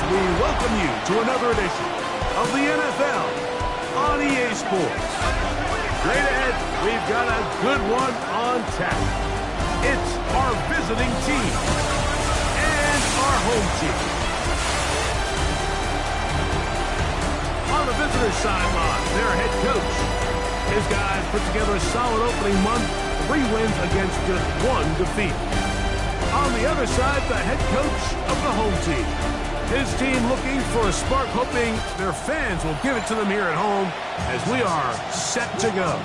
We welcome you to another edition of the NFL on EA Sports. Straight ahead, we've got a good one on tap. It's our visiting team and our home team. On the visitor's sideline, their head coach. His guys put together a solid opening month, 3 wins against just 1 defeat. On the other side, the head coach of the home team. His team looking for a spark, hoping their fans will give it to them here at home as we are set to go.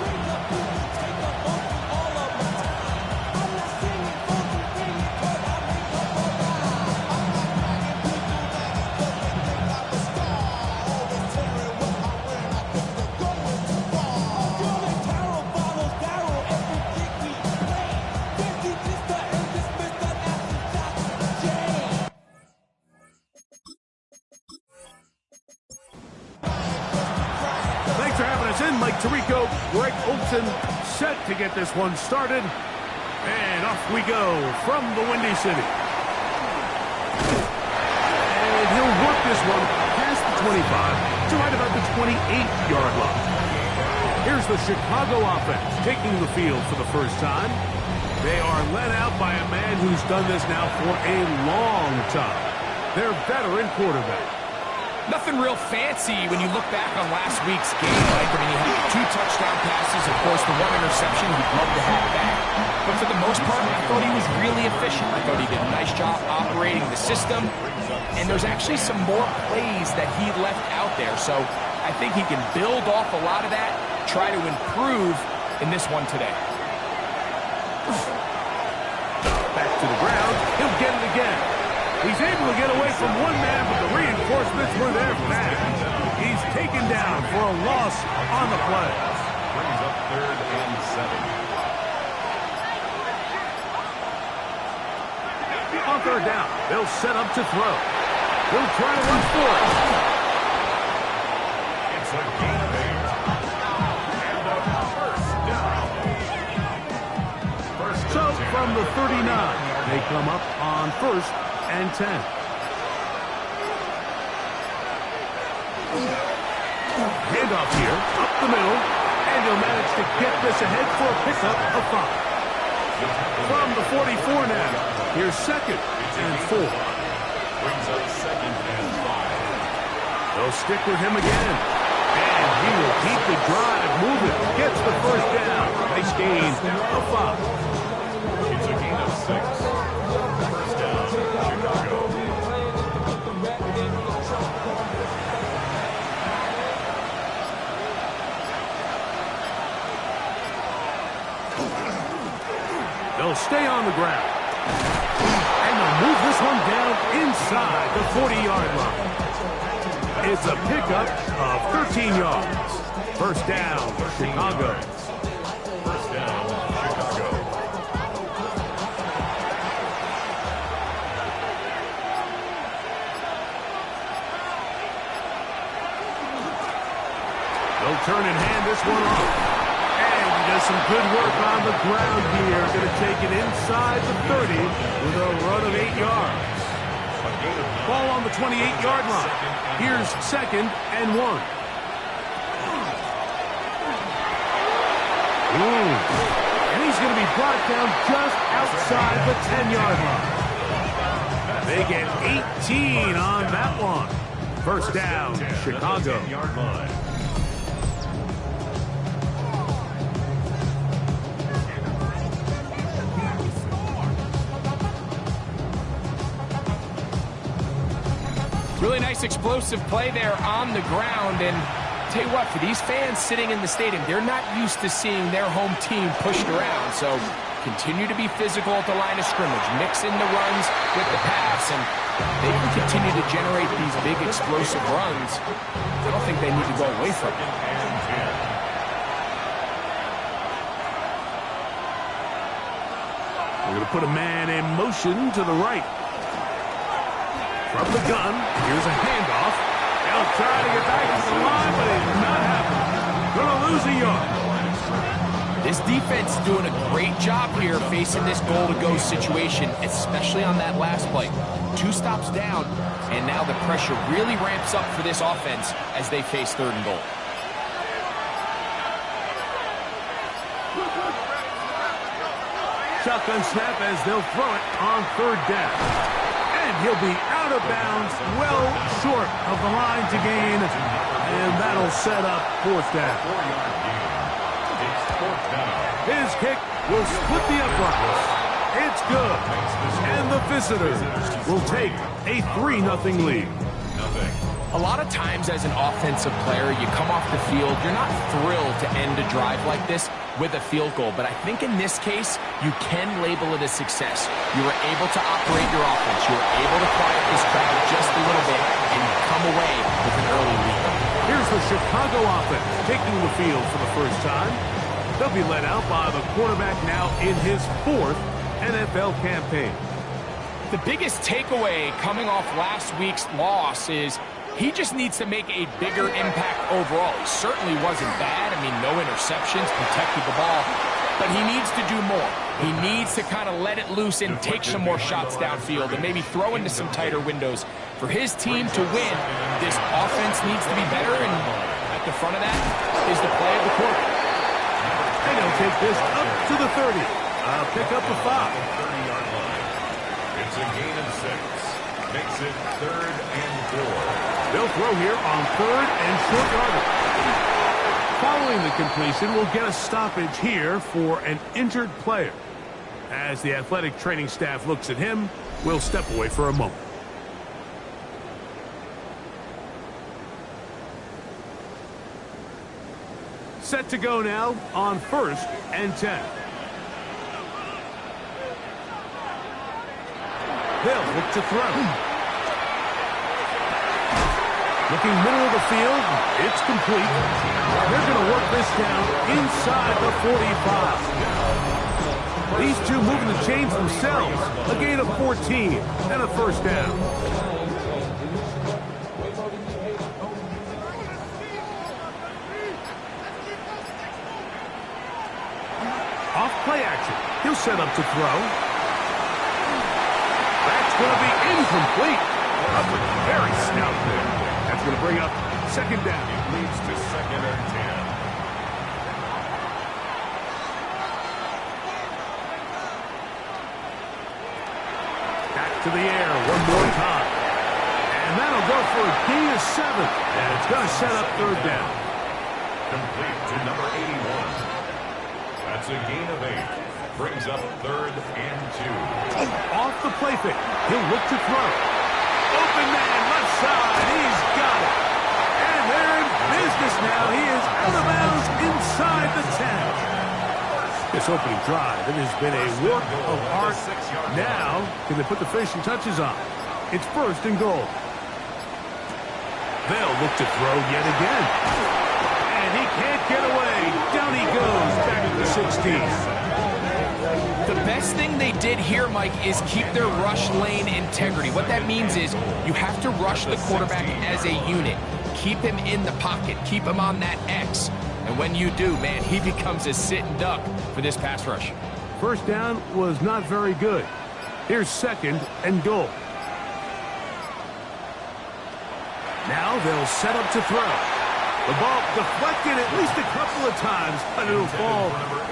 Set to get this one started, and off we go from the Windy City. And he'll work this one past the 25 to right about the 28-yard line. Here's the Chicago offense taking the field for the first time. They are led out by a man who's done this now for a long time. Their veteran quarterback. Nothing real fancy when you look back on last week's game. Like, I mean, he had 2 touchdown passes, of course, the 1 interception. We'd love to have that. But for the most part, I thought he was really efficient. I thought he did a nice job operating the system. And there's actually some more plays that he left out there. So I think he can build off a lot of that, try to improve in this one today. Back to the ground. He'll get it again. He's able to get away from one man, but the reinforcements were there fast. He's taken down for a loss on the play. Brings up 3rd and 7. On 3rd down, they'll set up to throw. He'll try to run for it. It's a gain of 8. And a first down. So from the 39, they come up on 1st and 10. Handoff here, up the middle, and he'll manage to get this ahead for a pickup of 5. From the 44 now, here's 2nd and 4. Brings up 2nd and 5. They'll stick with him again, and he will keep the drive moving. Gets the first down. Nice gain of 5. It's a gain of 6. First down, Chicago. They'll stay on the ground. And they'll move this one down inside the 40-yard line. It's a pickup of 13 yards. First down, Chicago. First down, Chicago. They'll turn and hand this one off. And he does some good work on the ground here. Going to take it inside the 30 with a run of 8 yards. Ball on the 28-yard line. Here's 2nd and 1. And he's going to be brought down just outside the 10-yard line. They get 18 on that one. First down, Chicago. Really nice explosive play there on the ground. And tell you what, for these fans sitting in the stadium, they're not used to seeing their home team pushed around. So continue to be physical at the line of scrimmage. Mix in the runs with the pass, and they can continue to generate these big explosive runs. I don't think they need to go away from it. We're going to put a man in motion to the right. From the gun, here's a handoff. They'll try to get back to the line, but it's not happening. Going to lose a yard. This defense is doing a great job here facing this goal-to-go situation, especially on that last play. 2 stops down, and now the pressure really ramps up for this offense as they face 3rd and goal. Shotgun snap as they'll throw it on 3rd down. And he'll be out of bounds, well short of the line to gain, and that'll set up 4th down. His kick will split the uprights. It's good, and the visitors will take a 3-0 lead. A lot of times as an offensive player, you come off the field, you're not thrilled to end a drive like this with a field goal. But I think in this case, you can label it a success. You were able to operate your offense. You were able to quiet this crowd just a little bit and come away with an early lead. Here's the Chicago offense taking the field for the first time. They'll be led out by the quarterback now in his 4th NFL campaign. The biggest takeaway coming off last week's loss is he just needs to make a bigger impact overall. He certainly wasn't bad. I mean, no interceptions, protected the ball. But he needs to do more. He needs to kind of let it loose and take some more shots downfield and maybe throw into some tighter windows. For his team to win, this offense needs to be better, and at the front of that is the play of the quarterback. And he'll take this up to the 30. Pick up the 5. It's a gain of 6. Makes it 3rd and 4. They'll throw here on 3rd and short yardage. Following the completion, we'll get a stoppage here for an injured player. As the athletic training staff looks at him, we'll step away for a moment. Set to go now on 1st and 10. They'll look to throw. Looking middle of the field, it's complete. They're going to work this down inside the 45. These two moving the chains themselves. A gain of 14 and a 1st down. Off play action. He'll set up to throw. That's going to be incomplete. Very stout there. That's going to bring up 2nd down. It leads to 2nd and 10. Back to the air one more time. And that'll go for a gain of 7. And it's going to set up 3rd down. Complete to number 81. That's a gain of 8. Brings up 3rd and 2. Off the play fake. He'll look to throw. Open man, left side. He's got it. And they're in business now. He is out of bounds inside the 10. This opening drive, it has been a work of art. Now, can they put the finishing touches on? It's 1st and goal. They'll look to throw yet again. And he can't get away. Down he goes, back at the 16. The best thing they did here, Mike, is keep their rush lane integrity. What that means is you have to rush the quarterback as a unit. Keep him in the pocket. Keep him on that X. And when you do, man, he becomes a sitting duck for this pass rush. 1st down was not very good. Here's 2nd and goal. Now they'll set up to throw. The ball deflected at least a couple of times, but it'll fall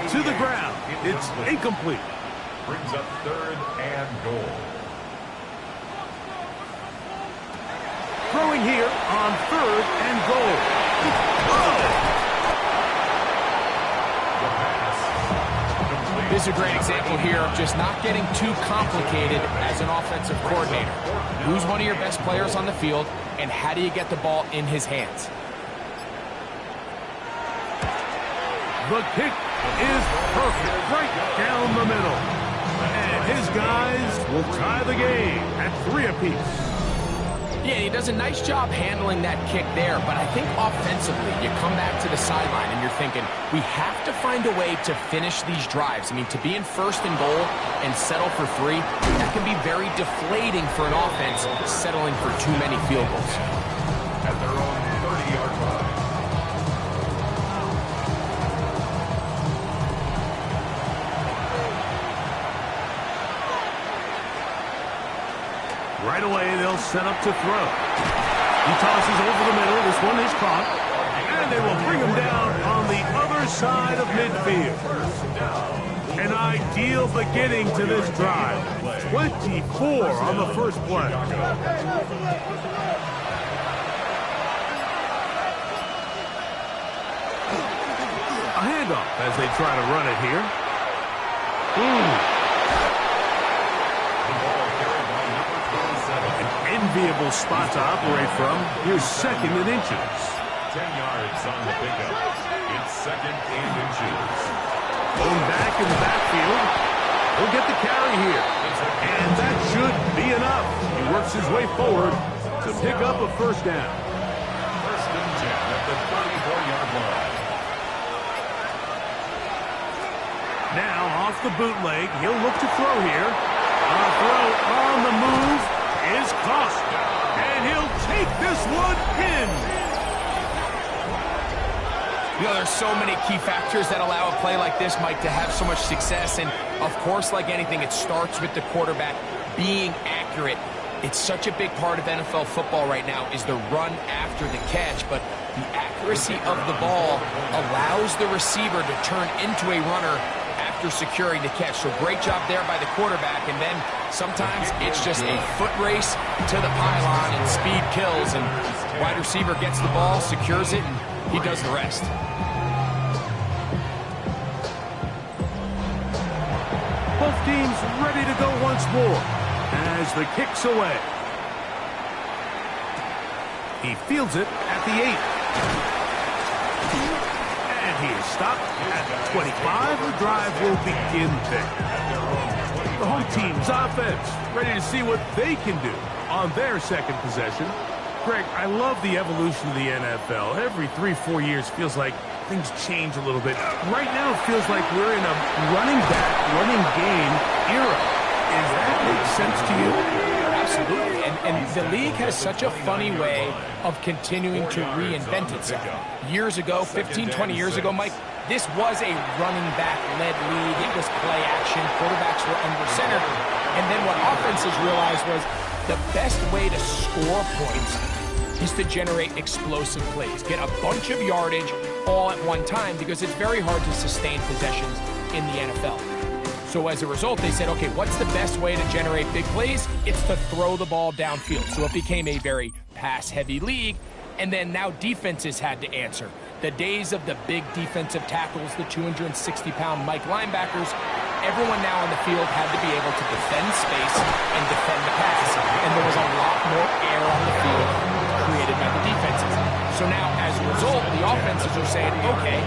to the ground. It's incomplete. Brings up 3rd and goal. Throwing here on 3rd and goal. Oh! This is a great example here of just not getting too complicated as an offensive coordinator. Who's one of your best players on the field, and how do you get the ball in his hands? The kick is perfect, right down the middle. And his guys will tie the game at 3 apiece. Yeah, he does a nice job handling that kick there, but I think offensively, you come back to the sideline and you're thinking, we have to find a way to finish these drives. I mean, to be in 1st and goal and settle for 3, that can be very deflating for an offense settling for too many field goals. At their own 30-yard line. Right away, they'll set up to throw. He tosses over the middle. This one is caught. And they will bring him down on the other side of midfield. An ideal beginning to this drive. 24 on the first play. A handoff as they try to run it here. Enviable spot to operate from. Here's 2nd and inches. 10 yards on the pickup. It's 2nd and inches. Going back in the backfield. He'll get the carry here. And that should be enough. He works his way forward to pick up a 1st down. 1st and 10 at the 34-yard line. Now off the bootleg. He'll look to throw here. A throw on the move is caught, and he'll take this one in. You know, there's so many key factors that allow a play like this, Mike, to have so much success. And, of course, like anything, it starts with the quarterback being accurate. It's such a big part of NFL football right now is the run after the catch. But the accuracy of the ball allows the receiver to turn into a runner after securing the catch. So great job there by the quarterback. And then sometimes it's just a foot race to the pylon and speed kills. And wide receiver gets the ball, secures it, and he does the rest. Both teams ready to go once more as the kick's away. He fields it at the 8. And he is stopped at 25. The drive will begin there. The home team's offense ready to see what they can do on their 2nd possession. Greg, I love the evolution of the NFL. Every 3-4 years feels like things change a little bit. Right now it feels like we're in a running back, running game era. Does that make sense to you? Absolutely. And the league has such a funny way of continuing to reinvent itself. Years ago, 15, 20 years ago, Mike, this was a running back-led league. It was play action. Quarterbacks were under center. And then what offenses realized was the best way to score points is to generate explosive plays. Get a bunch of yardage all at one time because it's very hard to sustain possessions in the NFL. So as a result, they said, okay, what's the best way to generate big plays? It's to throw the ball downfield. So it became a very pass-heavy league. And then now defenses had to answer. The days of the big defensive tackles, the 260-pound Mike linebackers, everyone now on the field had to be able to defend space and defend the pass. And there was a lot more air on the field created by the defenses. So now, as a result, the offenses are saying, okay,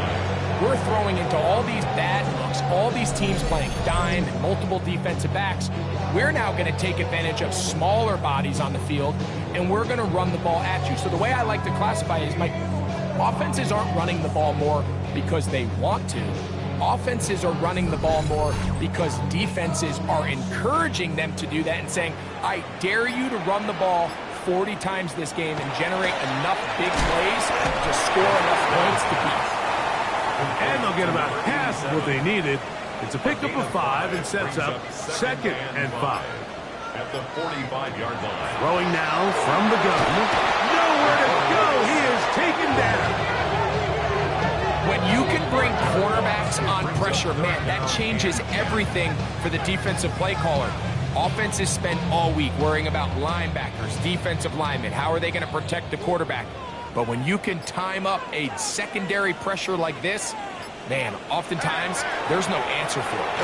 we're throwing into all these bad looks, all these teams playing dime and multiple defensive backs. We're now going to take advantage of smaller bodies on the field, and we're going to run the ball at you. So the way I like to classify it is, Mike, offenses aren't running the ball more because they want to. Offenses are running the ball more because defenses are encouraging them to do that and saying, I dare you to run the ball 40 times this game and generate enough big plays to score enough points to beat. And they'll get about half of what they needed. It's a pickup of 5 and sets up 2nd and 5. At the 45-yard line. Throwing now from the gun. Nowhere to pressure, man, that changes everything for the defensive play caller. Offenses spend all week worrying about linebackers, defensive linemen. How are they going to protect the quarterback? But when you can time up a secondary pressure like this, man, oftentimes there's no answer for it.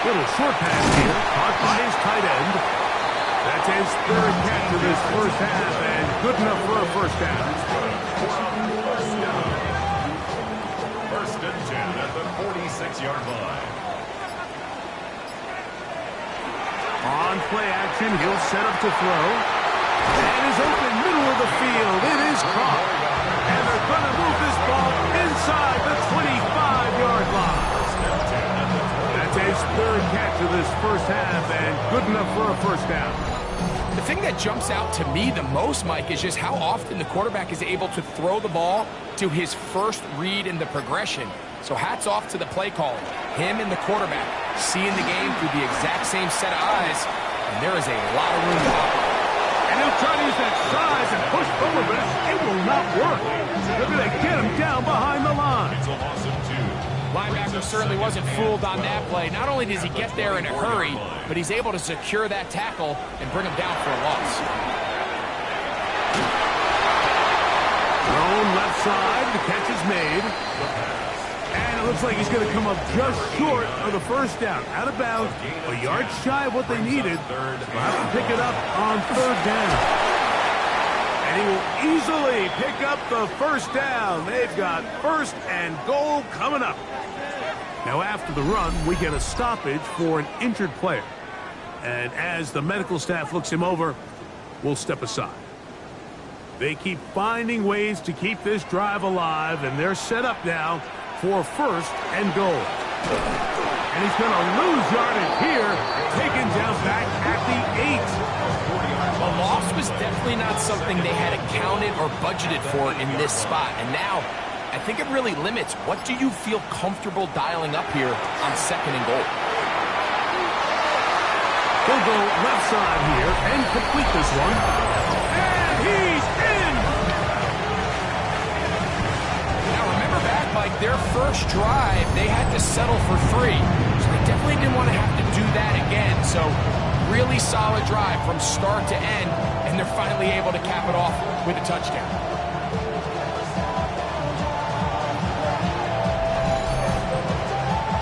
Little short pass here, caught by his tight end. That's his third catch of this first half, and good enough for a first down. First and 10 at the 46-yard line. On play action, he'll set up to throw. And is open middle of the field. It is caught. And they're going to move this ball inside the 25-yard line. That's his third catch of this first half, and good enough for a first down. The thing that jumps out to me the most, Mike, is just how often the quarterback is able to throw the ball to his first read in the progression. So hats off to the play caller. Him and the quarterback seeing the game through the exact same set of eyes, and there is a lot of room to operate. And he'll try to use that size and push forward, but it will not work. They're going to get him down behind the line. It's a loss of 2. Linebacker certainly wasn't fooled on that play. Not only does he get there in a hurry, but he's able to secure that tackle and bring him down for a loss. Thrown left side, the catch is made. And it looks like he's going to come up just short of the first down. Out of bounds, a yard shy of what they needed. They'll have to pick it up on third down. And he will easily pick up the first down. They've got first and goal coming up. Now after the run, we get a stoppage for an injured player. And as the medical staff looks him over, we'll step aside. They keep finding ways to keep this drive alive, and they're set up now for first and goal. And he's going to lose yardage here, taken down back at the 8. A loss was definitely not something they had accounted or budgeted for in this spot. And now, I think it really limits what do you feel comfortable dialing up here on second and goal. He'll go left side here and complete this one. And he's in! Now remember back, Mike, their first drive, they had to settle for 3. So they definitely didn't want to have to do that again. So really solid drive from start to end, and they're finally able to cap it off with a touchdown.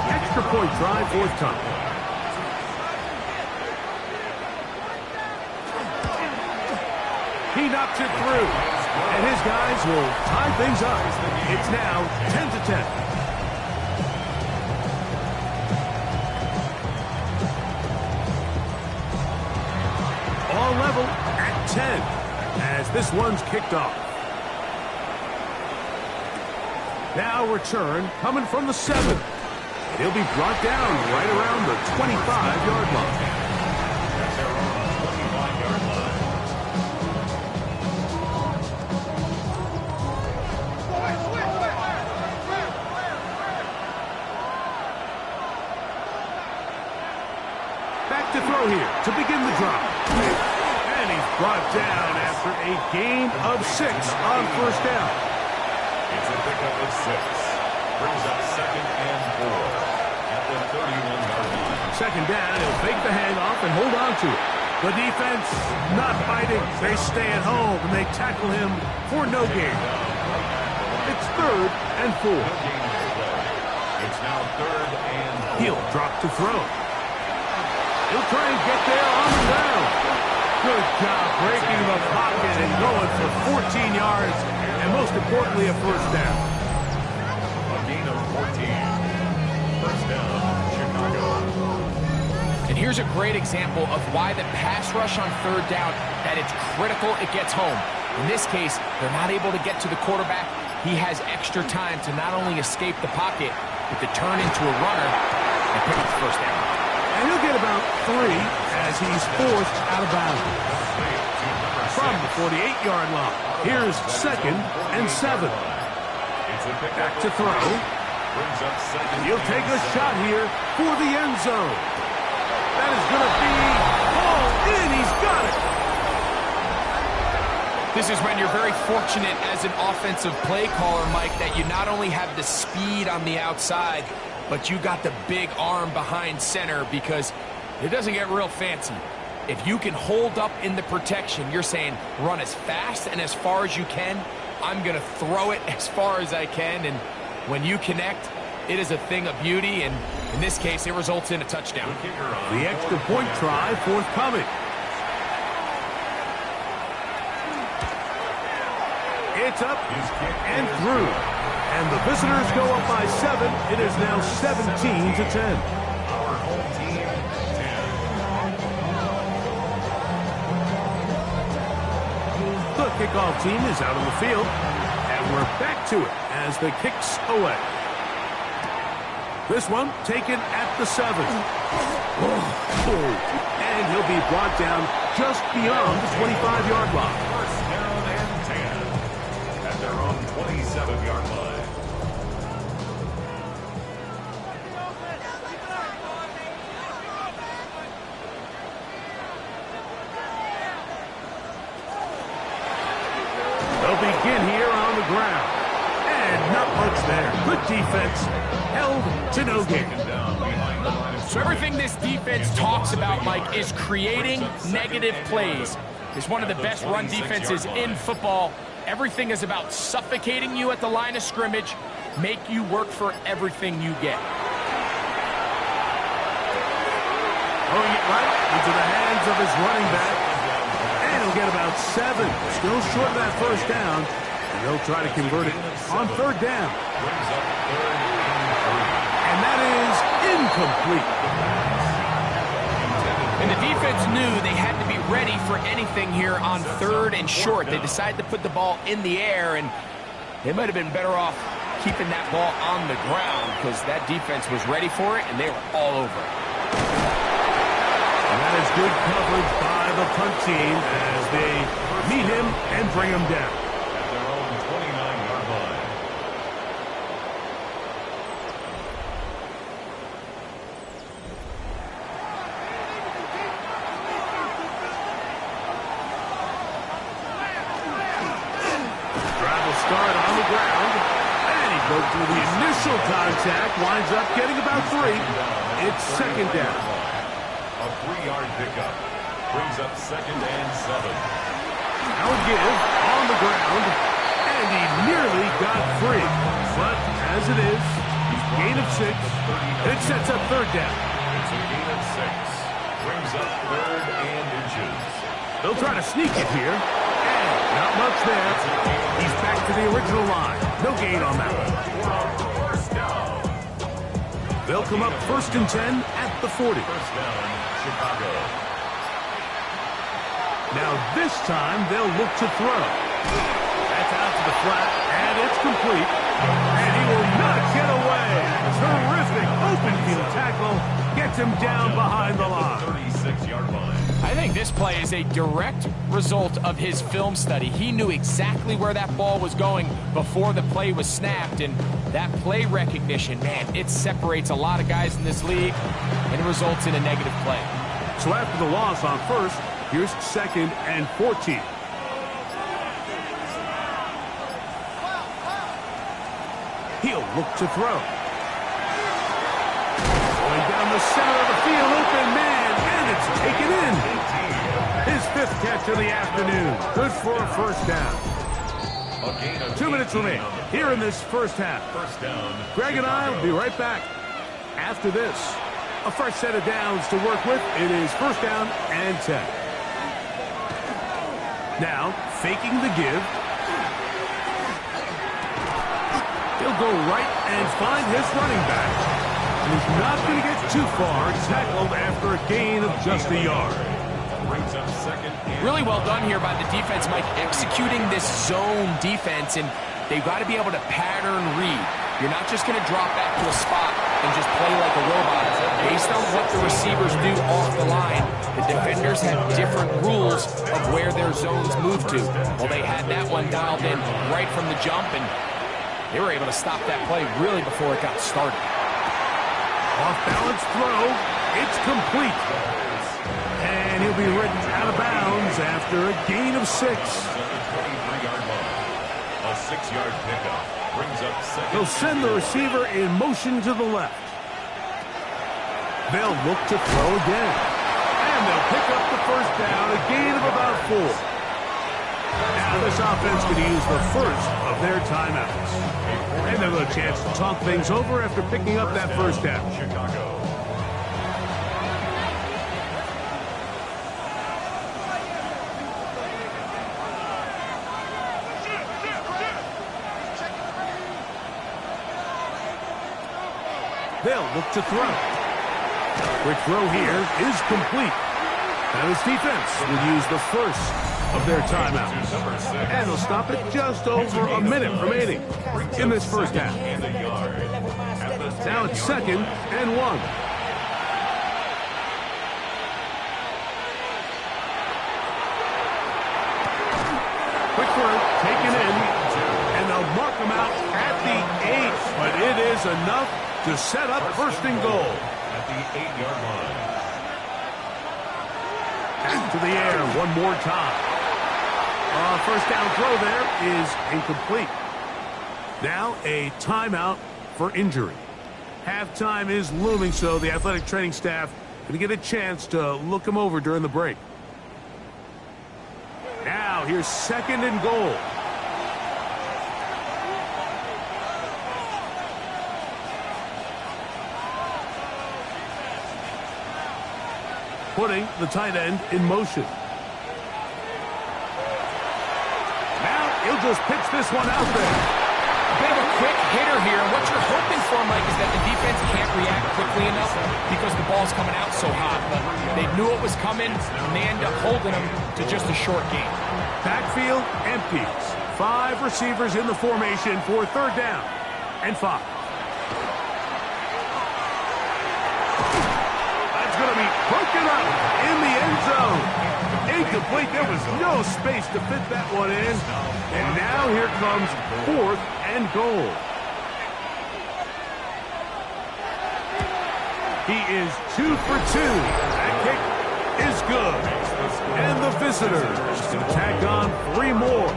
Extra point drive forthcoming. He knocks it through, and his guys will tie things up. It's now 10-10. All level at 10 as this one's kicked off. Now return coming from the 7. And he'll be brought down right around the 25-yard line. That's their own 25-yard line. Back to throw here to begin the drive. And he's brought down after a gain of 6 on first down. It's a pickup of 6. Brings up second and 4 at the 31-yard line. Second down, he'll fake the handoff and hold on to it. The defense not fighting. They stay at home and they tackle him for no gain. It's third and 4. It's now third and 4. He'll drop to throw. He'll try and get there on the ground. Good job breaking the pocket and going for 14 yards, and most importantly, a first down. A gain of 14. First down, Chicago. And here's a great example of why the pass rush on third down, that it's critical it gets home. In this case, they're not able to get to the quarterback. He has extra time to not only escape the pocket, but to turn into a runner and pick up the first down. And he'll get about 3 as he's forced out of bounds. From the 48-yard line, here's second and 7. Back to throw. He'll take a shot here for the end zone. That is going to be hauled in. He's got it. This is when you're very fortunate as an offensive play caller, Mike, that you not only have the speed on the outside, but you got the big arm behind center because it doesn't get real fancy. If you can hold up in the protection, you're saying run as fast and as far as you can. I'm going to throw it as far as I can, and when you connect, it is a thing of beauty, and in this case, it results in a touchdown. The extra point try forthcoming. It's up and through. And the visitors go up by 7. It is now 17-10. Our home team, 10. The kickoff team is out on the field. And we're back to it as the kicks away. This one taken at the 7. And he'll be brought down just beyond the 25-yard line. First down and 10 at their own 27-yard line. They'll begin here on the ground. And not much there. Good defense. Held to no gain. So everything this defense talks about, Mike, is creating negative plays. It's one of the best run defenses in football. Everything is about suffocating you at the line of scrimmage, make you work for everything you get. Throwing it right into the hands of his running back. And he'll get about 7. Still short of that first down. And they'll try to convert it on third down. And that is incomplete. And the defense knew they had to be ready for anything here on third and short. They decided to put the ball in the air, and they might have been better off keeping that ball on the ground because that defense was ready for it, and they were all over it. And that is good coverage by the punt team as they meet him and bring him down. At their own 29-yard line. Drive will start on the ground. And he goes through the initial contact. Winds up getting about 3. It's second down. A 3-yard pickup brings up second and 7. Now a give on the ground, and he nearly got free. But as it is, gain of 6. It sets up third down. It's a gain of 6. Brings up third and inches. They'll try to sneak it here, and not much there. He's back to the original line. No gain on that one. First down. They'll come up first and 10 at the 40. First down, Chicago. Now this time they'll look to throw. That's out to the flat, and it's complete. And he will not get away. Terrific open field tackle. Gets him down behind the line. 36-yard line. I think this play is a direct result of his film study. He knew exactly where that ball was going before the play was snapped, and that play recognition, man, it separates a lot of guys in this league, and it results in a negative play. So after the loss on first, here's second and 14. He'll look to throw. Going down the center of the field, open man, and it's taken in. His 5th catch of the afternoon. Good for a first down. A gain of 2 minutes remaining here in this first half. First down. Greg and I will be right back after this. A fresh set of downs to work with. It is first down and 10. Now, faking the give. He'll go right and find his running back. And he's not going to get too far. Tackled after a gain of just a yard. Brings up second and Really well done here by the defense, Mike, executing this zone defense, and they've got to be able to pattern read. You're not just going to drop back to a spot and just play like a robot. Based on what the receivers do off the line, the defenders have different rules of where their zones move to. Well, they had that one dialed in right from the jump, and they were able to stop that play really before it got started. Off-balance throw. It's complete. And he'll be ridden out of bounds after a gain of 6. a 23-yard line. A 6-yard pickup brings up second. He'll send the receiver in motion to the left. They'll look to throw again. And they'll pick up the first down, a gain of about 4. Now this offense could use the first of their timeouts. And they'll have a chance to talk things over after picking up that first down. Chicago. They'll look to throw. Quick throw here is complete. Now this defense will use the first of their timeouts. And they'll stop it just over a minute remaining in this first half. Now it's 2nd and 1. Quick throw taken in. And they'll mark them out at the 8. But it is enough to set up 1st and goal. At the 8-yard line. Back to the air one more time. First down throw there is incomplete. Now a timeout for injury. Halftime is looming, so the athletic training staff going to get a chance to look him over during the break. Now here's 2nd and goal. Putting the tight end in motion. Now he'll just pitch this one out there. A bit of a quick hitter here, and what you're hoping for, Mike, is that the defense can't react quickly enough because the ball's coming out so hot. But they knew it was coming, and they end up holding them to just a short gain. Backfield empties. 5 receivers in the formation for 3rd down and 5. Going to be broken up in the end zone. Incomplete. There was no space to fit that one in. And now here comes 4th and goal. He is 2 for 2. That kick is good. And the visitors tack on 3 more,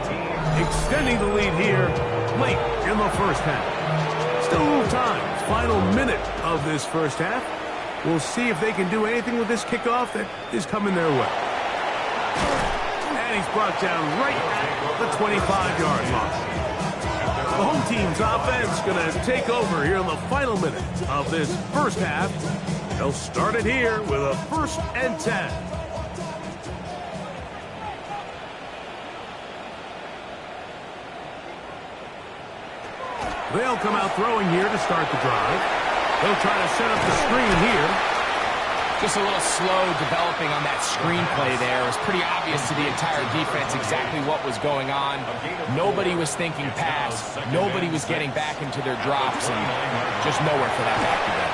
extending the lead here late in the first half. Still a little time. Final minute of this first half. We'll see if they can do anything with this kickoff that is coming their way. And he's brought down right at the 25-yard line. The home team's offense going to take over here in the final minute of this first half. They'll start it here with a 1st and 10. They'll come out throwing here to start the drive. They'll try to set up the screen here. Just a little slow developing on that screenplay there. It was pretty obvious to the entire defense exactly what was going on. Nobody was thinking pass. Nobody was getting back into their drops, and just nowhere for that back to go.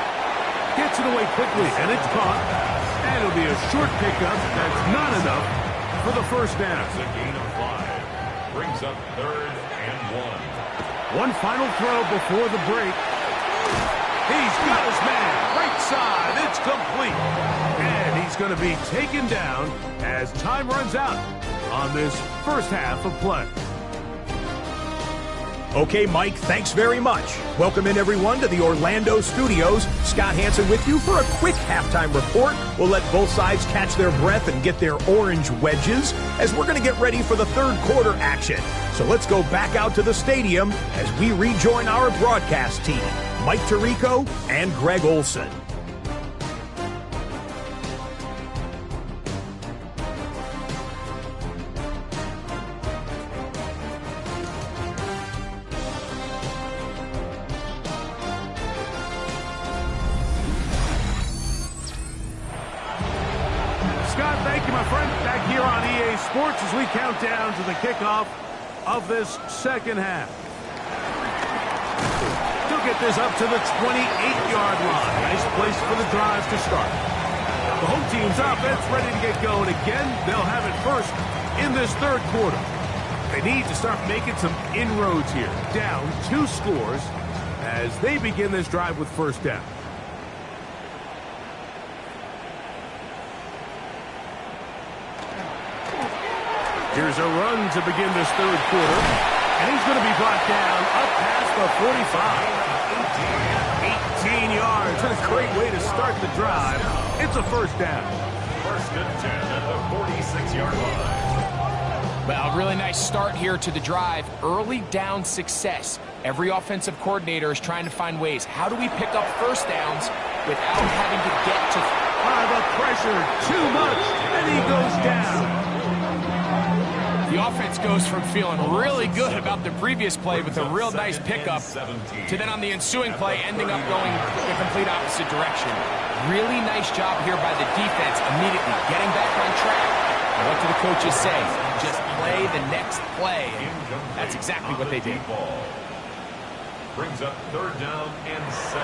Gets it away quickly, and it's caught. And it'll be a short pickup. That's not enough for the first down. That's a gain of 5. Brings up 3rd and 1. One final throw before the break. He's got his man. Right side. It's complete. And he's going to be taken down as time runs out on this first half of play. Okay, Mike, thanks very much. Welcome in, everyone, to the Orlando studios. Scott Hansen with you for a quick halftime report. We'll let both sides catch their breath and get their orange wedges as we're going to get ready for the 3rd quarter action. So let's go back out to the stadium as we rejoin our broadcast team, Mike Tirico and Greg Olson. Scott, thank you, my friend. Back here on EA Sports as we count down to the kickoff of this second half. He'll get this up to the 28-yard line. Nice place for the drive to start. The home team's offense ready to get going again. They'll have it first in this 3rd quarter. They need to start making some inroads here. Down 2 scores as they begin this drive with first down. Here's a run to begin this 3rd quarter. And he's going to be brought down up past the 45. 18 yards and a great way to start the drive. It's a first down. First and 10 at the 46-yard line. Well, really nice start here to the drive. Early down success. Every offensive coordinator is trying to find ways. How do we pick up first downs without having to get to... The pressure, too much, and he goes down. The offense goes from feeling really good about the previous play with a real nice pickup to then on the ensuing play ending up going the complete opposite direction. Really nice job here by the defense immediately getting back on track. And what do the coaches say? Just play the next play. That's exactly what they did. Brings up third down and 17.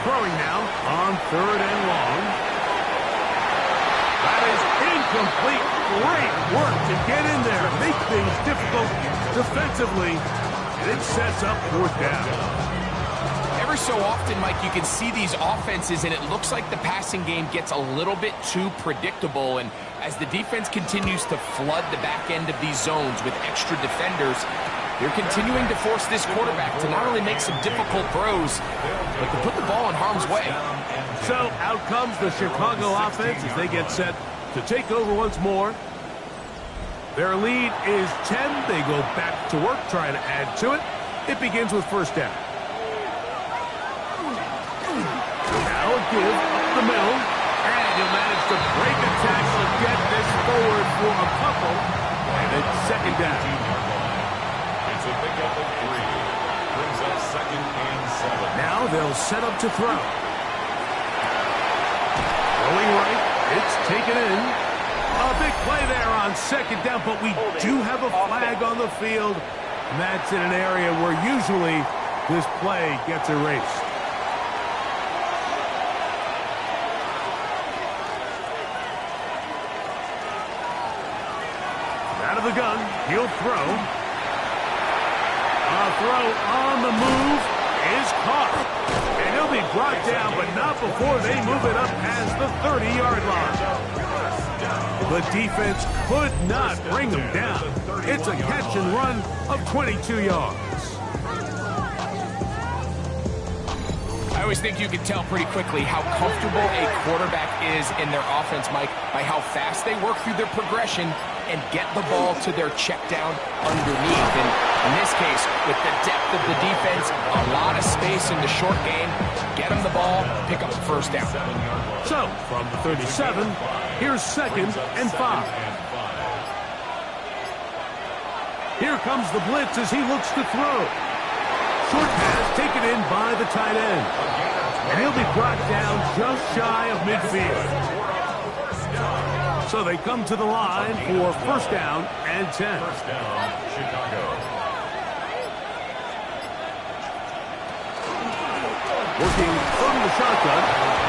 Throwing now on third and long. That is incomplete. Great work to get in there, make things difficult defensively, and it sets up fourth down. Every so often, Mike, you can see these offenses, and it looks like the passing game gets a little bit too predictable, and as the defense continues to flood the back end of these zones with extra defenders, they're continuing to force this quarterback to not only make some difficult throws, but to put the ball in harm's way. So out comes the Chicago offense as they get set to take over once more. Their lead is 10. They go back to work trying to add to it. It begins with first down. Now a give up the middle, and he'll manage to break a tackle and get this forward for a couple, and it's second down. It's a pickup of 3. Brings up second and 7. Now they'll set up to throw. Going right, it's taken in. A big play there on second down, but we do have a flag on the field, and that's in an area where usually this play gets erased. Out of the gun, he'll throw. A throw on the move is caught. And he'll be brought down, but not before they move it up past the 30-yard line. The defense could not bring them down. It's a catch and run of 22 yards. I always think you can tell pretty quickly how comfortable a quarterback is in their offense, Mike, by how fast they work through their progression and get the ball to their check down underneath. And in this case, with the depth of the defense, a lot of space in the short game, get them the ball, pick up the first down. So, from the 37, here's second and 5. Here comes the blitz as he looks to throw. Short pass taken in by the tight end. And he'll be brought down just shy of midfield. So they come to the line for first down and 10. First down, Chicago. Working from the shotgun,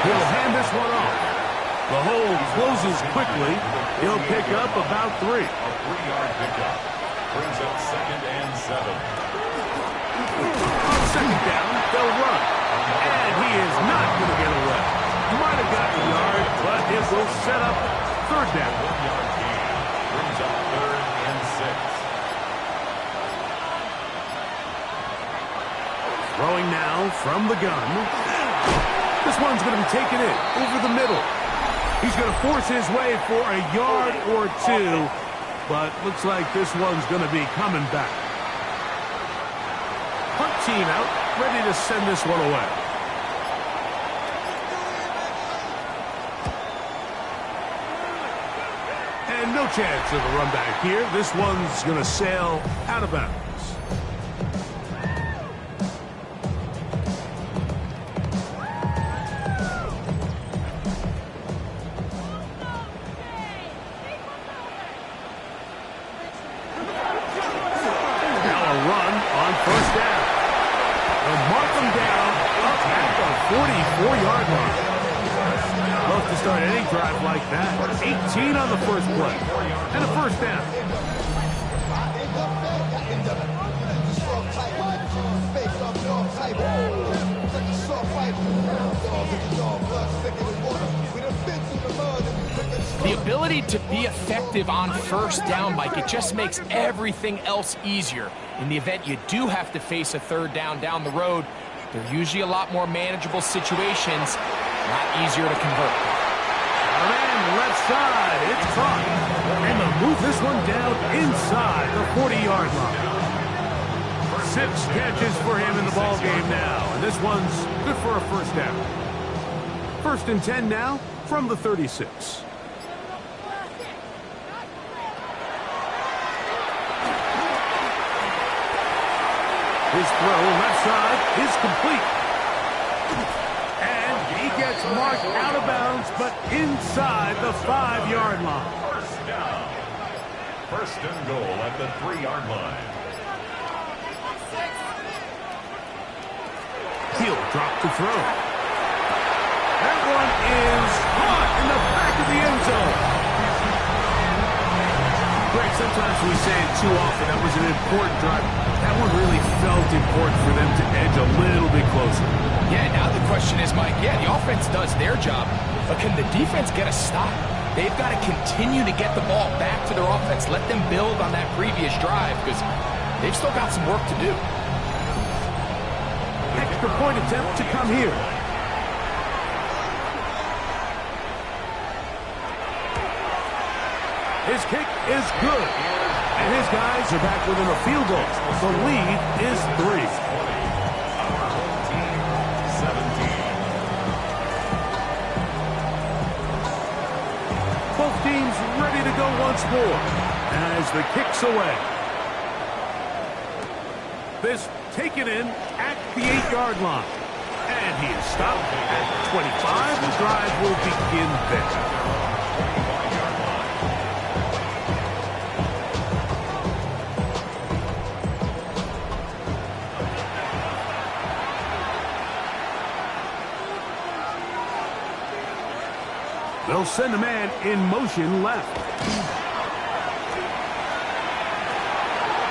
he'll hand this one off. The hole closes quickly. He'll pick up about 3. A 3-yard pickup. Brings up second and 7. On second down, they'll run. And he is not going to get away. He might have gotten a yard, but it will set up third down. 1-yard gain. Brings up third and 6. Throwing now from the gun. This one's going to be taken in over the middle. He's going to force his way for a yard or 2, but looks like this one's going to be coming back. Punt team out, ready to send this one away. And no chance of a run back here. This one's going to sail out of bounds. First down. They'll mark them down up at the 44-yard line. Love to start any drive like that. 18 on the first play. And a first down. The ability to be effective on first down, Mike, it just makes everything else easier. In the event you do have to face a third down the road, They're usually a lot more manageable situations, a lot easier to convert. Man, left side, it's caught. And they'll move this one down inside the 40-yard line. 6 catches for him in the ball game now, and this one's good for a first down. 1st and 10 now from the 36. His throw left side is complete. And he gets marked out of bounds, but inside the 5-yard line. First down. 1st and goal at the 3-yard line. He'll drop to throw. That one is caught in the back of the end zone. Greg, sometimes we say it too often. That was an important drive. That one really felt important for them to edge a little bit closer. Yeah, now the question is, Mike, the offense does their job, but can the defense get a stop? They've got to continue to get the ball back to their offense. Let them build on that previous drive because they've still got some work to do. Extra point attempt to come here. His kick is good. And his guys are back within a field goal. The lead is 3. Our home team, 17. Both teams ready to go once more as the kick's away. This taken in at the 8-yard line. And he is stopped at 25. The drive will begin there. They'll send a man in motion left.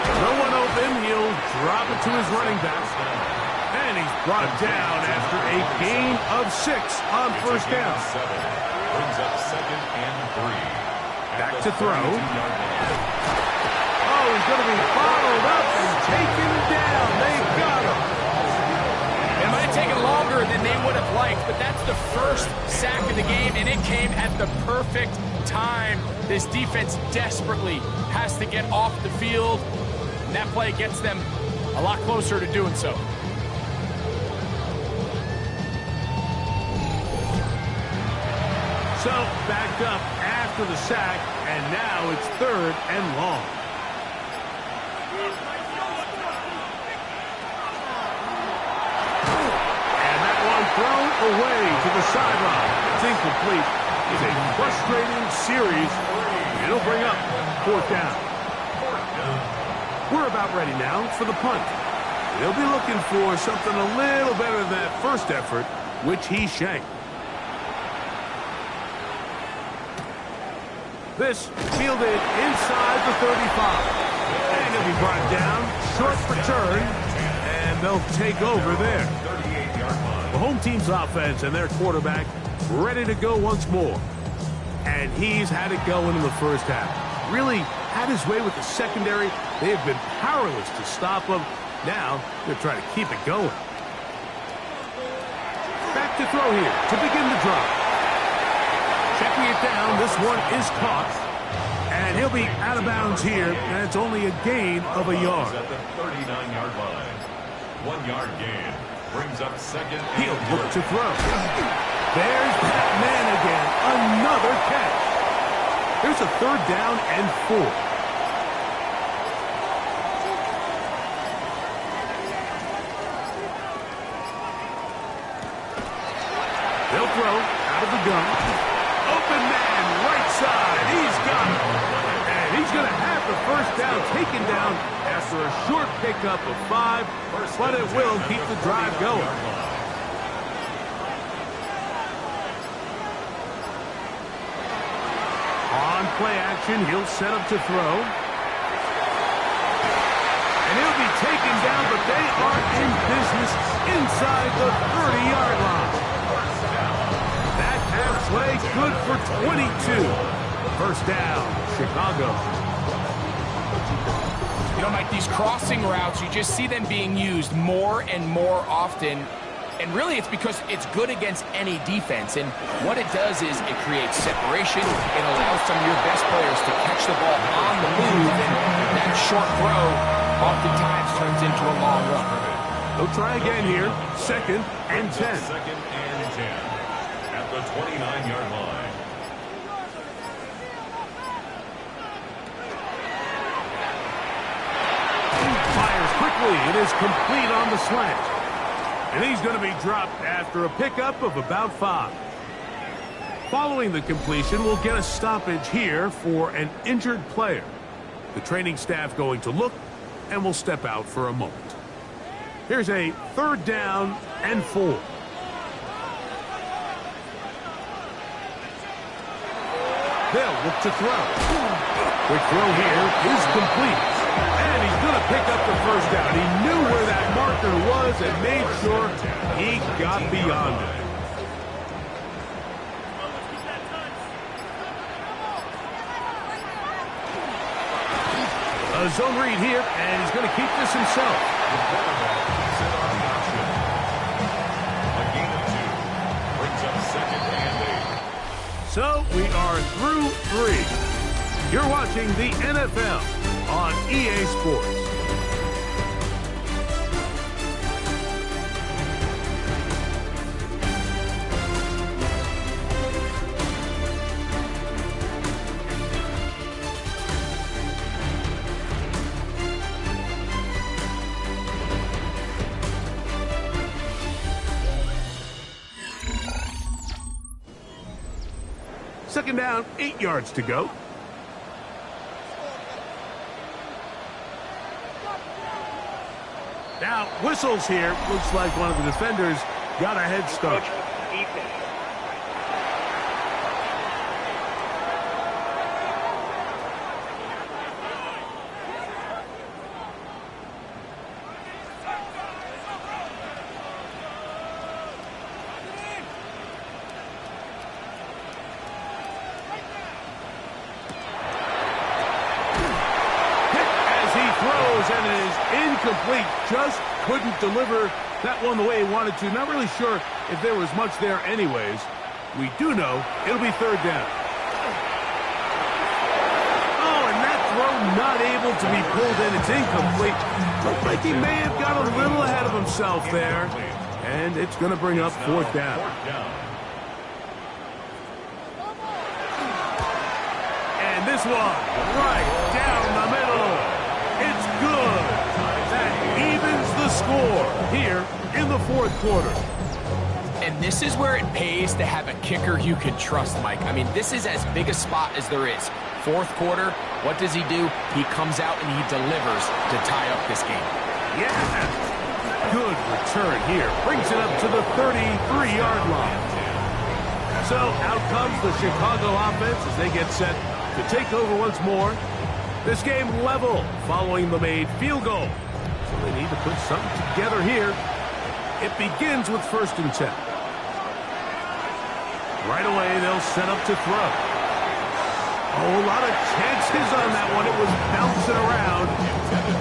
No one open. He'll drop it to his running back. And he's brought down after a gain of 6 on 1st down. Brings up 2nd and 3. Back to throw. Oh, he's going to be followed up and taken down. They've got him. It might have taken longer than they would have liked, but that's the first sack of the game, and it came at the perfect time. This defense desperately has to get off the field, and that play gets them a lot closer to doing so. So, backed up after the sack, and now it's 3rd and long. Thrown away to the sideline. It's incomplete. It's a frustrating series. It'll bring up 4th down. We're about ready now for the punt. They'll be looking for something a little better than that first effort, which he shanked. This fielded inside the 35. And he'll be brought down. Short return. And they'll take over there. The home team's offense and their quarterback ready to go once more. And he's had it going in the first half. Really had his way with the secondary. They have been powerless to stop him. Now they're trying to keep it going. Back to throw here to begin the drive. Checking it down. This one is caught. And he'll be out of bounds here. And it's only a gain of a yard. At the 39-yard line. 1-yard gain. Brings up 2nd. He'll look to throw. There's that man again. Another catch. There's a 3rd down and 4. They'll throw out of the gun. Open man, right side. He's got it. And he's going to have the 1st down taken down after a short pickup of 5, but it will keep the drive going. On play action, he'll set up to throw. And he'll be taken down, but they are in business inside the 30-yard line. That half play good for 22. 1st down, Chicago. You know, Mike, these crossing routes, you just see them being used more and more often. And really, it's because it's good against any defense. And what it does is it creates separation. It allows some of your best players to catch the ball on the move. And that short throw oftentimes turns into a long run. They'll try again here. 2nd and 10. 2nd and 10 at the 29-yard line. Fires quickly. It is complete on the slant. And he's going to be dropped after a pickup of about 5. Following the completion, we'll get a stoppage here for an injured player. The training staff going to look, and we'll step out for a moment. Here's a 3rd down and 4. They'll look to throw. Quick throw here is complete. And he's going to pick up the 1st down. He knew where that marker was and made sure he got beyond it. A zone read here, and he's going to keep this himself. The quarterback set on the option. A gain of 2 brings up 2nd and 8. So we are through 3. You're watching the NFL on EA Sports. Second down, 8 yards to go. Now, whistles here. Looks like one of the defenders got a head start. And it is incomplete. Just couldn't deliver that one the way he wanted to. Not really sure if there was much there anyways. We do know it'll be 3rd down. Oh, and that throw not able to be pulled in. It's incomplete. Looked like he may have got a little ahead of himself there. And it's going to bring up 4th down. And this one right down the middle. It's good. That evens the score here in the 4th quarter. And this is where it pays to have a kicker you can trust, Mike. I mean, this is as big a spot as there is. 4th quarter, what does he do? He comes out and he delivers to tie up this game. Yeah. Good return here. Brings it up to the 33-yard line. So out comes the Chicago offense as they get set to take over once more. This game level following the made field goal. So they need to put something together here. It begins with 1st and 10. Right away, they'll set up to throw. Oh, a lot of chances on that one. It was bouncing around,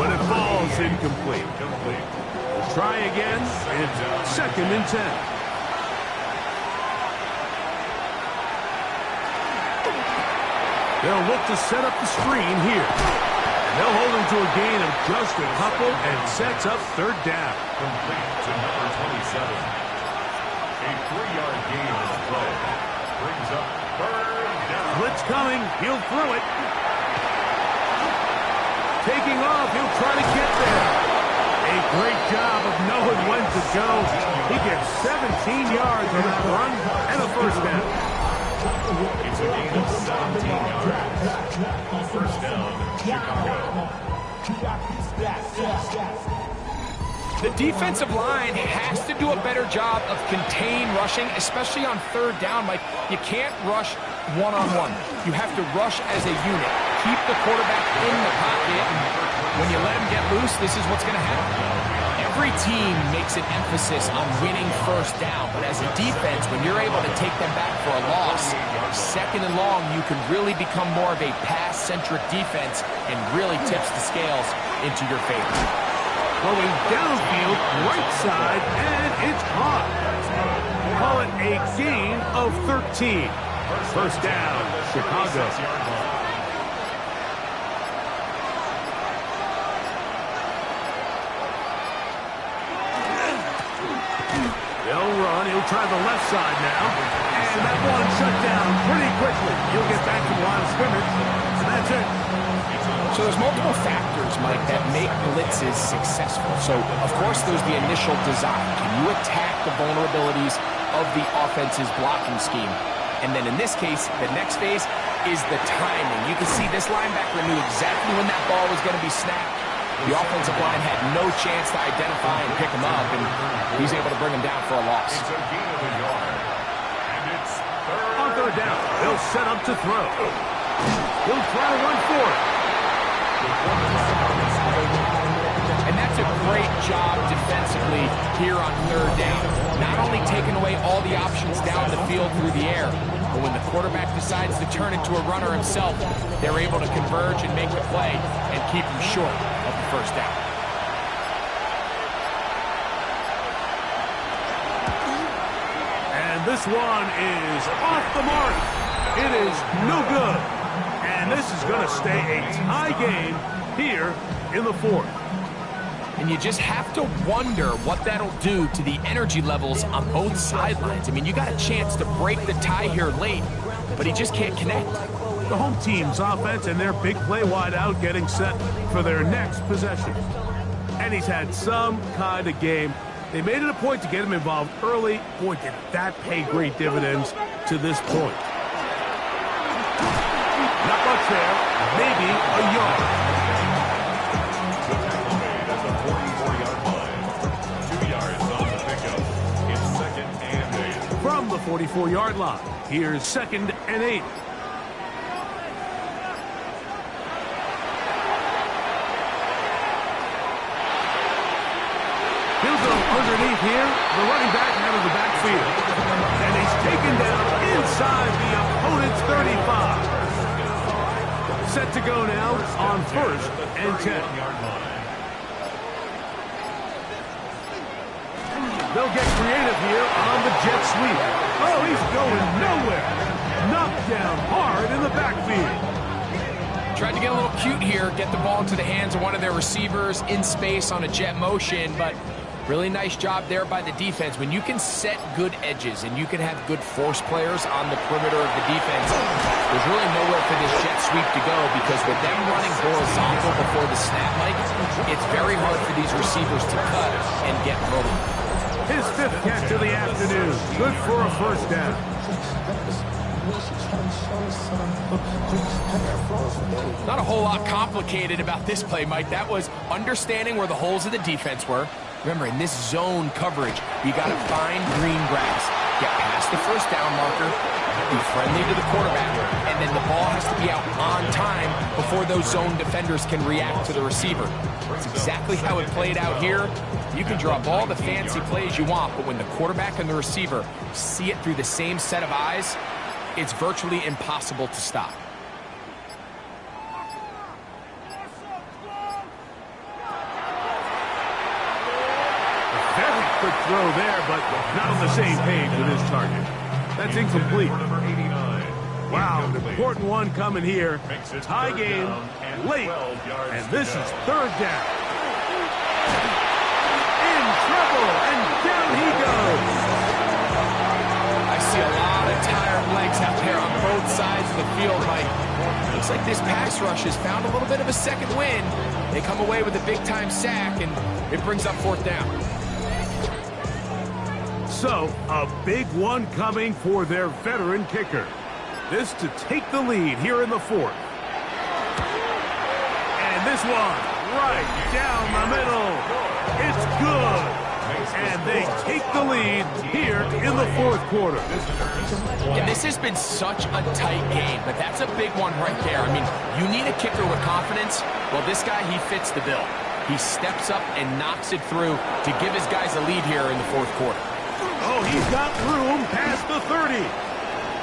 but it falls incomplete. We'll try again. It's 2nd and 10. They'll look to set up the screen here. And they'll hold him to a gain of just a couple and sets up 3rd down. Complete to number 27. A 3-yard gain on the play. Brings up 3rd down. Blitz coming. He'll throw it. Taking off. He'll try to get there. A great job of knowing when to go. He gets 17 yards on that run and a 1st down. It's a gain of 17 yards. 1st down, Chicago. The defensive line has to do a better job of contain rushing, especially on 3rd down. Mike, you can't rush one-on-one. You have to rush as a unit. Keep the quarterback in the pocket, and when you let him get loose, this is what's going to happen. Every team makes an emphasis on winning 1st down, but as a defense, when you're able to take them back for a loss, 2nd and long, you can really become more of a pass-centric defense and really tips the scales into your favor. Going downfield, right side, and it's caught. Call it a gain of 13. First down, Chicago. They'll run. He'll try the left side now. And that one shut down pretty quickly. He'll get back to the line of scrimmage. And that's it. So there's multiple factors, Mike, that make blitzes successful. So, of course, there's the initial design. Can you attack the vulnerabilities of the offense's blocking scheme? And then in this case, the next phase is the timing. You can see this linebacker knew exactly when that ball was going to be snapped. The offensive line had no chance to identify and pick him up, and he's able to bring him down for a loss. It's a gain of a yard. And it's On third down, they'll set up to throw. He'll try to run for it. And that's a great job defensively here on third down. Not only taking away all the options down the field through the air, but when the quarterback decides to turn into a runner himself, they're able to converge and make the play and keep him short of the first down. And this one is off the mark. It is no good. And this is going to stay a tie game here in the fourth. And you just have to wonder what that'll do to the energy levels on both sidelines. I mean, you got a chance to break the tie here late, but he just can't connect. The home team's offense and their big play wide out getting set for their next possession. And he's had some kind of game. They made it a point to get him involved early. Boy, did that pay great dividends to this point. Not much there. Maybe a yard. From the 44-yard line, here's 2nd and 8. He'll go underneath here, the running back out of the backfield. And he's taken down inside the opponent's 35. Set to go now on 1st and 10. They'll get creative here on the jet sweep. Oh, he's going nowhere. Knocked down hard in the backfield. Tried to get a little cute here, get the ball into the hands of one of their receivers in space on a jet motion, but really nice job there by the defense. When you can set good edges and you can have good force players on the perimeter of the defense, there's really nowhere for this jet sweep to go, because with them running horizontal before the snap, Mike, it's very hard for these receivers to cut and get mobile. His 5th catch of the afternoon. Good for a first down. Not a whole lot complicated about this play, Mike. That was understanding where the holes of the defense were. Remember, in this zone coverage, you got to find green grass, get past the first down marker, be friendly to the quarterback, and then the ball has to be out on time before those zone defenders can react to the receiver. That's exactly how it played out here. You can draw up all the fancy plays you want, but when the quarterback and the receiver see it through the same set of eyes, it's virtually impossible to stop. Very quick throw there, but not on the same page with his target. That's incomplete. Wow, an important one coming here. Tie game, late, and this is 3rd down. In trouble, and down he goes. I see a lot of tired legs out there on both sides of the field, Mike. Looks like this pass rush has found a little bit of a second wind. They come away with a big-time sack, and it brings up 4th down. So, a big one coming for their veteran kicker. This to take the lead here in the 4th. And this one right down the middle. It's good. And they take the lead here in the 4th quarter. And this has been such a tight game, but that's a big one right there. I mean, you need a kicker with confidence. Well, this guy, he fits the bill. He steps up and knocks it through to give his guys a lead here in the 4th quarter. Oh, he's got room past the 30.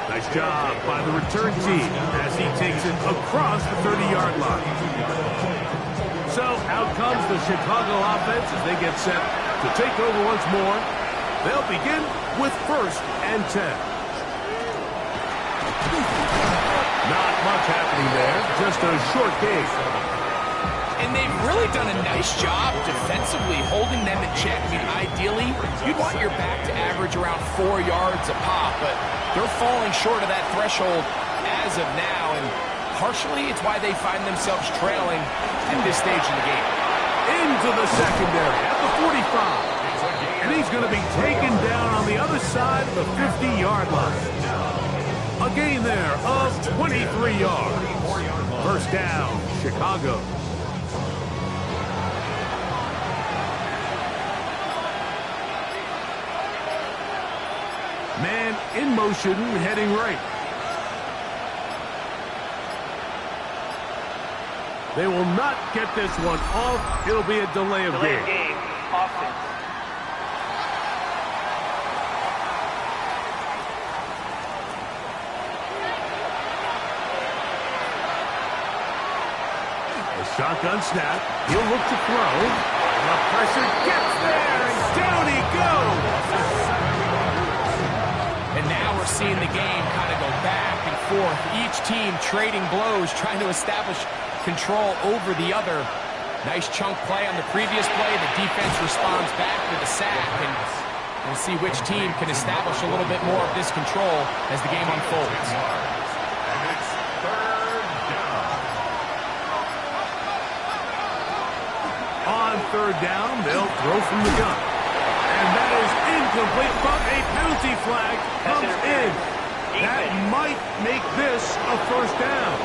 Nice job by the return team as he takes it across the 30-yard line. So out comes the Chicago offense as they get set to take over once more. They'll begin with 1st and 10. Not much happening there, just a short game. And they've really done a nice job defensively holding them in check. I mean, ideally, you'd want your back to average around 4 yards a pop, but they're falling short of that threshold as of now, and partially it's why they find themselves trailing at this stage in the game. Into the secondary at the 45. And he's going to be taken down on the other side of the 50-yard line. A gain there of 23 yards. 1st down, Chicago. Man in motion, heading right. They will not get this one off. It'll be a delay of game. Offense. A shotgun snap. He'll look to throw. The pressure gets there, and down he goes. And now we're seeing the game kind of go back and forth. Each team trading blows, trying to establish control over the other. Nice chunk play on the previous play. The defense responds back with a sack, and we'll see which team can establish a little bit more of this control as the game unfolds. And it's 3rd down. On 3rd down, they'll throw from the gun. And that is incomplete, but a penalty flag comes in. That might make this a 1st down.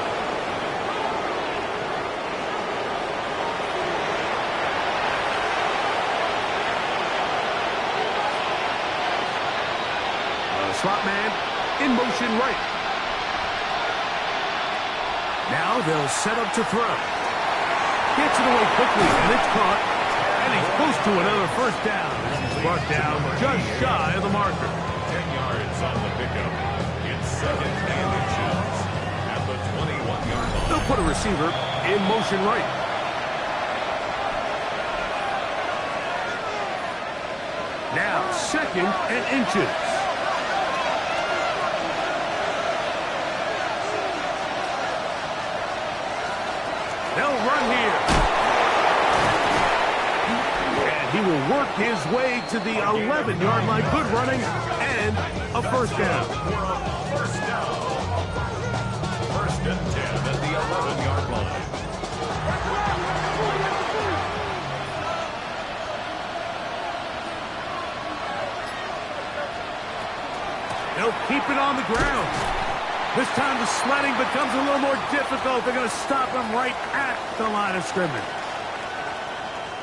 Slot man in motion right. Now they'll set up to throw. Gets it away quickly, and it's caught. And he's close to another 1st down. He's brought down just shy of the marker. 10 yards on the pickup. It's 2nd and inches at the 21-yard line. They'll put a receiver in motion right. Now 2nd and inches. They'll run here. And he will work his way to the 11-yard line. Good running and a 1st down. 1st down. 1st and 10 at the 11-yard line. They'll keep it on the ground. This time the sledding becomes a little more difficult. They're going to stop him right at the line of scrimmage.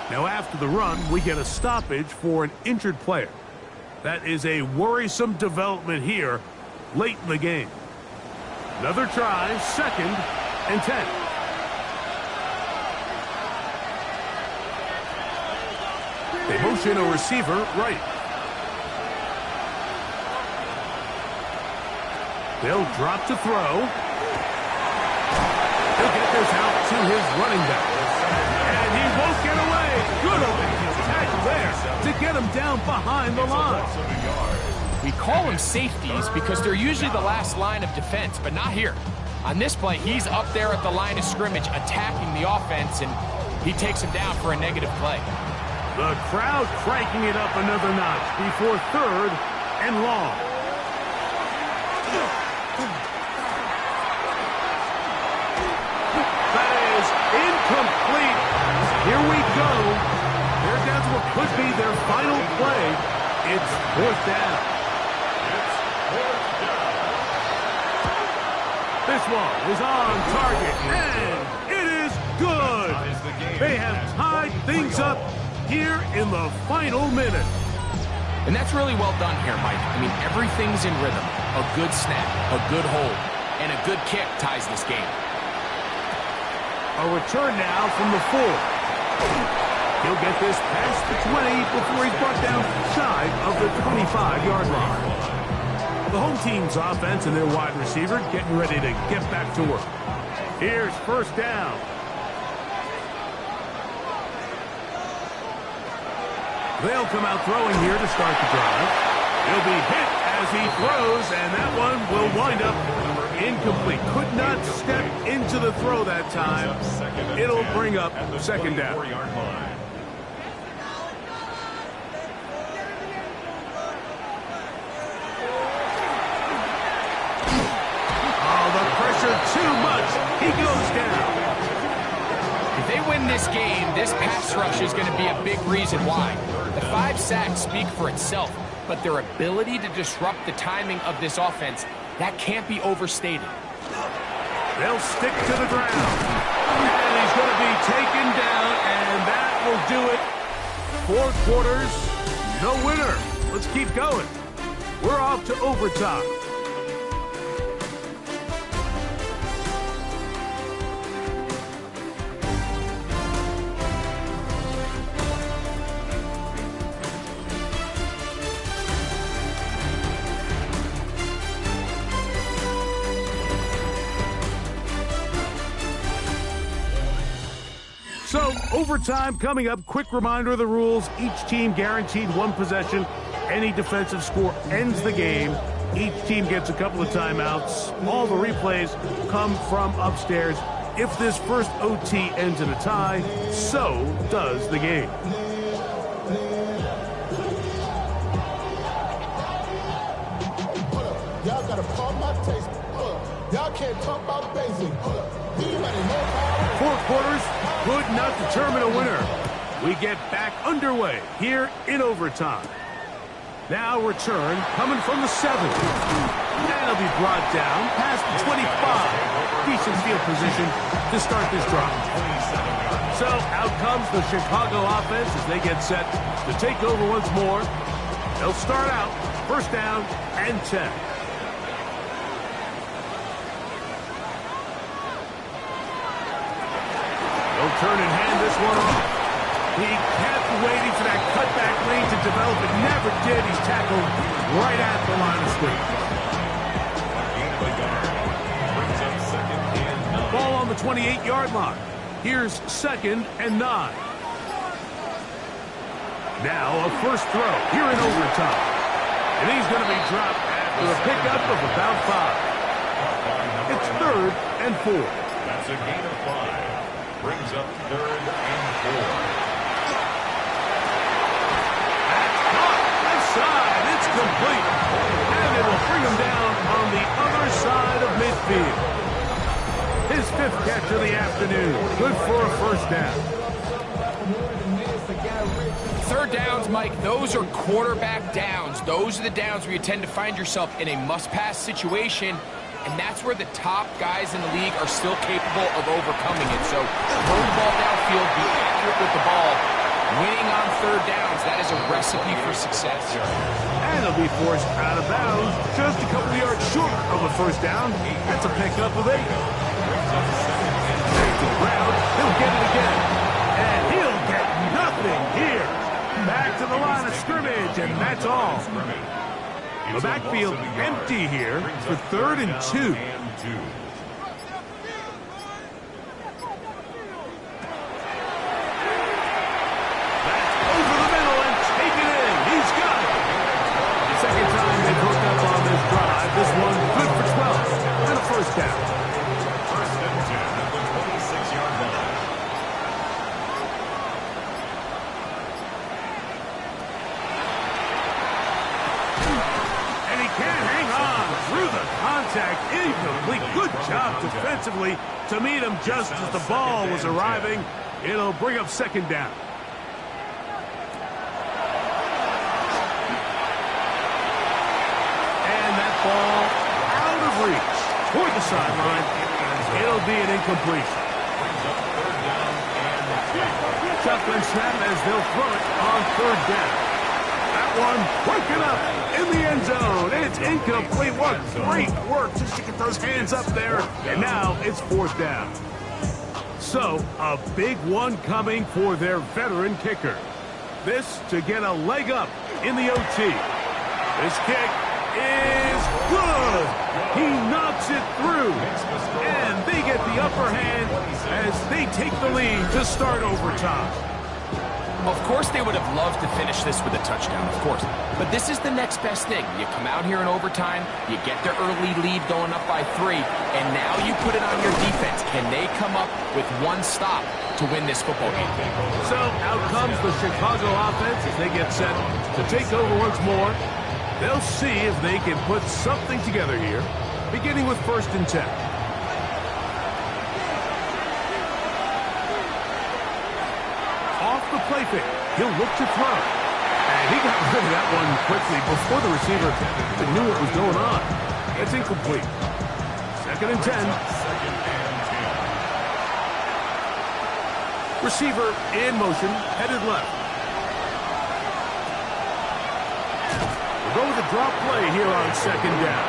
Now after the run, we get a stoppage for an injured player. That is a worrisome development here late in the game. Another try, 2nd and 10. They motion a receiver right. They'll drop to throw. He'll get this out to his running back. And he won't get away. Good open tackle there to get him down behind the line. We call them safeties because they're usually the last line of defense, but not here. On this play, he's up there at the line of scrimmage attacking the offense, and he takes him down for a negative play. The crowd cranking it up another notch before 3rd and long. That is incomplete. Here we go. They're down to what could be their final play. It's 4th down. This one is on target, and it is good. They have tied things up here in the final minute. And that's really well done here, Mike. I mean, everything's in rhythm. A good snap, a good hold, and a good kick ties this game. A return now from the 4. He'll get this past the 20 before he's brought down shy of the 25-yard line. The home team's offense and their wide receiver getting ready to get back to work. Here's 1st down. They'll come out throwing here to start the drive. He'll be hit as he throws, and that one will wind up incomplete. Could not step into the throw that time. It'll bring up second down. Oh, the pressure too much. He goes down. If they win this game, this pass rush is going to be a big reason why. The 5 sacks speak for itself, but their ability to disrupt the timing of this offense, that can't be overstated. They'll stick to the ground. And he's going to be taken down, and that will do it. 4 quarters, no winner. Let's keep going. We're off to overtime. So, overtime coming up. Quick reminder of the rules. Each team guaranteed 1 possession. Any defensive score ends the game. Each team gets a couple of timeouts. All the replays come from upstairs. If this first OT ends in a tie, so does the game. Y'all gotta pump my taste. Y'all can't talk about basic. 4 quarters could not determine a winner. We get back underway here in overtime. Now return coming from the 7. And it'll be brought down past the 25. Decent field position to start this drive. So out comes the Chicago offense as they get set to take over once more. They'll start out first down and 10. They'll turn and hand this one off. He kept waiting for that cutback lane to develop. It never did. He's tackled right at the line of scrimmage. Ball on the 28-yard line. Here's 2nd and 9. Now a first throw here in overtime. And he's going to be dropped after a pickup of about 5. It's 3rd and 4. That's a gain of 5. Brings up 3rd and 4. Side, it's complete. And it will bring him down on the other side of midfield. His 5th catch of the afternoon. Good for a first down. 3rd downs, Mike, those are quarterback downs. Those are the downs where you tend to find yourself in a must-pass situation, and that's where the top guys in the league are still capable of overcoming it. So, throw the ball downfield, be accurate with the ball. Winning on 3rd downs, that is a recipe for success. And he'll be forced out of bounds just a couple of yards short of a first down. That's a pickup of 8. Back to the ground. He'll get it again. And he'll get nothing here. Back to the line of scrimmage, and that's all. The backfield empty here for 3rd and 2. This one good for 12 and a first down. 1st and 10 at the 26-yard line. And he can't hang on through the contact. Incomplete. Good job defensively to meet him just as the ball was arriving. It'll bring up 2nd down. Ball out of reach toward the sideline. It'll be an incompletion. Shotgun snap as they'll throw it on 3rd down. That one broken up in the end zone. It's incomplete. What great work just to get those hands up there. And now it's 4th down. So a big one coming for their veteran kicker. This to get a leg up in the OT. This kick is good. He knocks it through. And they get the upper hand as they take the lead to start overtime. Of course they would have loved to finish this with a touchdown, of course. But this is the next best thing. You come out here in overtime, you get the early lead going up by 3, and now you put it on your defense. Can they come up with one stop to win this football game? So out comes the Chicago offense as they get set to take over once more. They'll see if they can put something together here, beginning with 1st and 10. Off the play fake, he'll look to throw. And he got rid of that one quickly before the receiver even knew what was going on. It's incomplete. 2nd and 10. Receiver in motion, headed left. We'll go with a drop play here on 2nd down.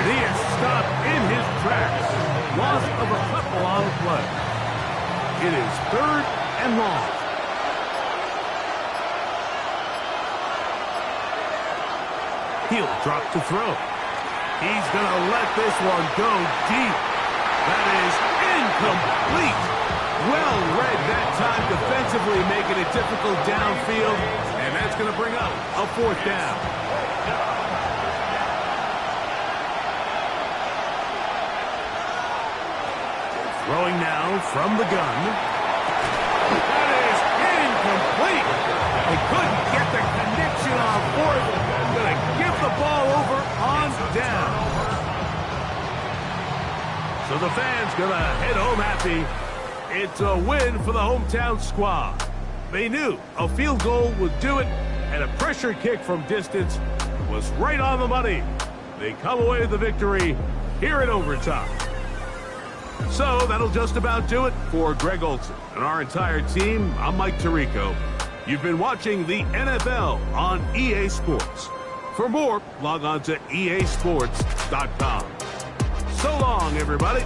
And he is stopped in his tracks. Loss of a couple on the play. It is 3rd and long. He'll drop to throw. He's going to let this one go deep. That is incomplete. Well read that time defensively, making it difficult downfield. And that's going to bring up a 4th down. Throwing now from the gun. That is incomplete. They couldn't get the connection on 4th. Going to give the ball over on down. So the fans going to head home happy. It's a win for the hometown squad. They knew a field goal would do it, and a pressure kick from distance was right on the money. They come away with the victory here in overtime. So that'll just about do it for Greg Olson and our entire team. I'm Mike Tirico. You've been watching the NFL on EA Sports. For more, log on to easports.com. So long, everybody.